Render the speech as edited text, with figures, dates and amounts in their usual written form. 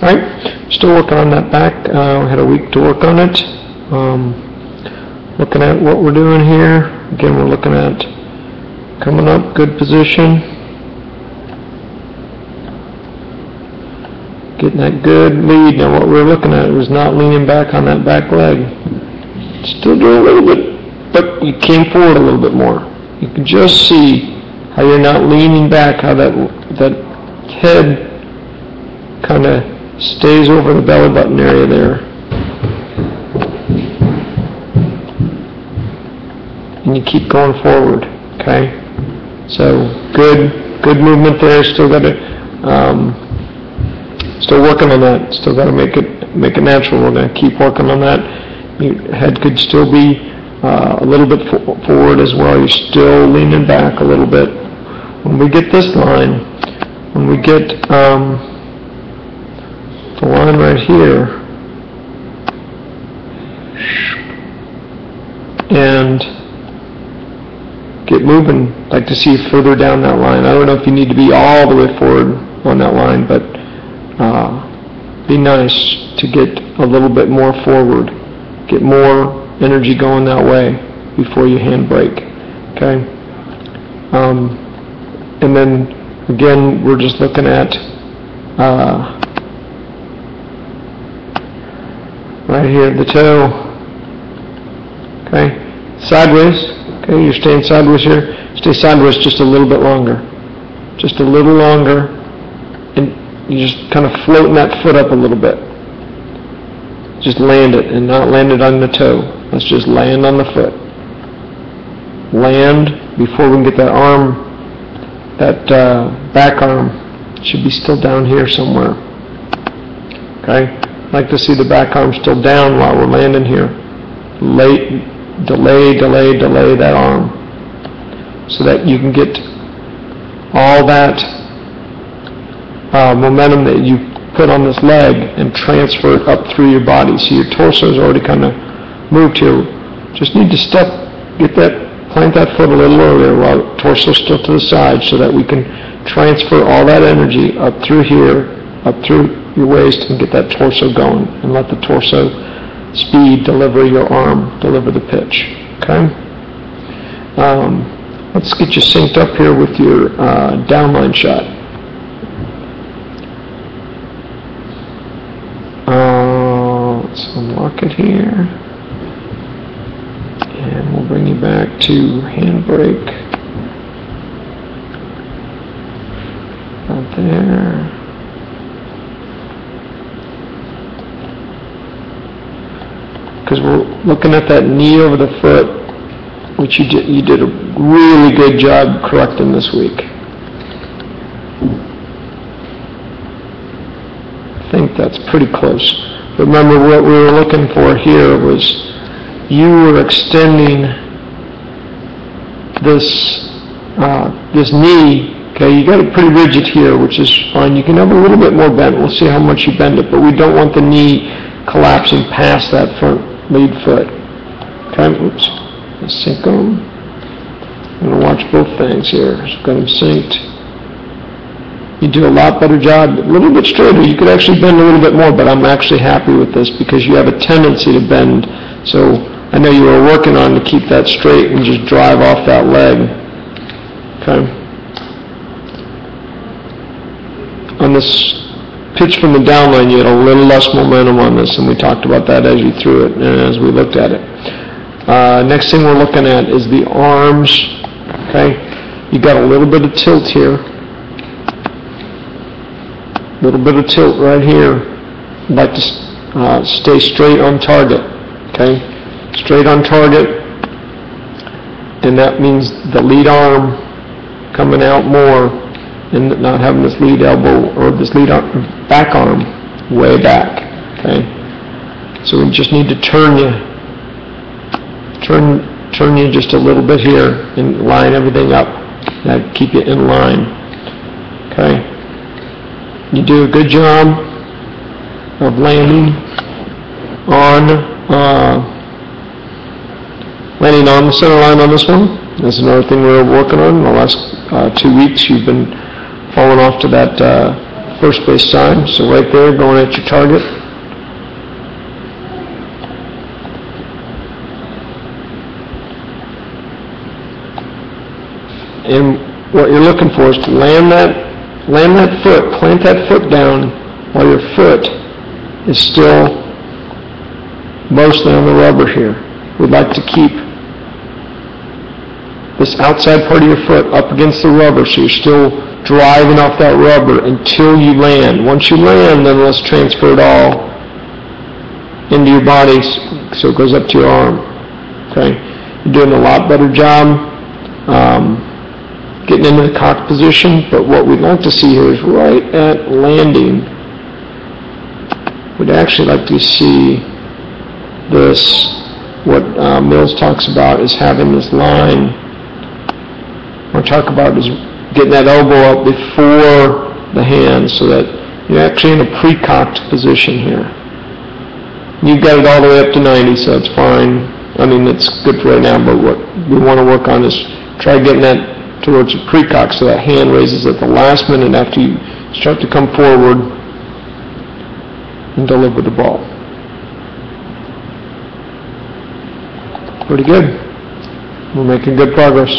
Alright, still working on that back. We had a week to work on it. Looking at what we're doing here. Again, we're looking at coming up, good position. Getting that good lead. Now what we're looking at was not leaning back on that back leg. Still doing a little bit, but you came forward a little bit more. You can just see how you're not leaning back, how that head kind of stays over the belly button area there. And you keep going forward, okay? So good movement there. Still got to, still working on that. Still got to make it natural. We're going to keep working on that. Your head could still be a little bit forward as well. You're still leaning back a little bit. When we get this line, when we get the line right here, and get moving, I'd like to see you further down that line. I don't know if you need to be all the way forward on that line, but be nice to get a little bit more forward, get more energy going that way before you hand brake, okay? And then again, we're just looking at right here at the toe, okay? Sideways, okay? You're staying sideways here. Stay sideways just a little bit longer, just a little longer, and you're just kind of floating that foot up a little bit. Just land it and not land it on the toe. Let's just land on the foot. Land before we can get that arm, that back arm should be still down here somewhere. Okay? I'd like to see the back arm still down while we're landing here. Delay that arm so that you can get all that momentum that you put on this leg and transfer it up through your body. So your torso is already kind of moved here. Just need to plant that foot a little earlier while the torso is still to the side so that we can transfer all that energy up through here, up through your waist, and get that torso going and let the torso speed deliver your arm, deliver the pitch. Okay? Let's get you synced up here with your downline shot. Let's unlock it here. And we'll bring you back to handbrake. Right there. Because we're looking at that knee over the foot, which you did a really good job correcting this week. I think that's pretty close. Remember, what we were looking for here was you were extending this knee. Okay, you got it pretty rigid here, which is fine. You can have a little bit more bend. We'll see how much you bend it, but we don't want the knee collapsing past that front lead foot. Okay, oops. Let's sync them. I'm going to watch both things here. So got them synced. You do a lot better job. A little bit straighter. You could actually bend a little bit more, but I'm actually happy with this because you have a tendency to bend. So I know you were working on to keep that straight and just drive off that leg. Okay. On this pitch from the downline, you had a little less momentum on this, and we talked about that as you threw it and as we looked at it. Next thing we're looking at is the arms. Okay. You got a little bit of tilt here. A little bit of tilt right here. I'd like to stay straight on target. Okay. Straight on target, and that means the lead arm coming out more and not having this lead elbow or this lead back arm way back. Okay, so we just need to turn you just a little bit here and line everything up. That keep you in line. Okay, you do a good job of landing on the center line on this one. That's another thing we're working on. In the last 2 weeks, you've been falling off to that first base side, so right there, going at your target. And what you're looking for is to land that foot, plant that foot down while your foot is still mostly on the rubber here. We'd like to keep this outside part of your foot up against the rubber so you're still driving off that rubber until you land. Once you land, then let's transfer it all into your body so it goes up to your arm. Okay? You're doing a lot better job getting into the cocked position, but what we'd like to see here is right at landing, we'd actually like to see this, what Mills talks about is having this line. What I talk about is getting that elbow up before the hand so that you're actually in a pre-cocked position here. You've got it all the way up to 90, so it's fine. I mean, it's good for right now, but what we want to work on is try getting that towards a pre-cock so that hand raises at the last minute after you start to come forward and deliver the ball. Pretty good. We're making good progress.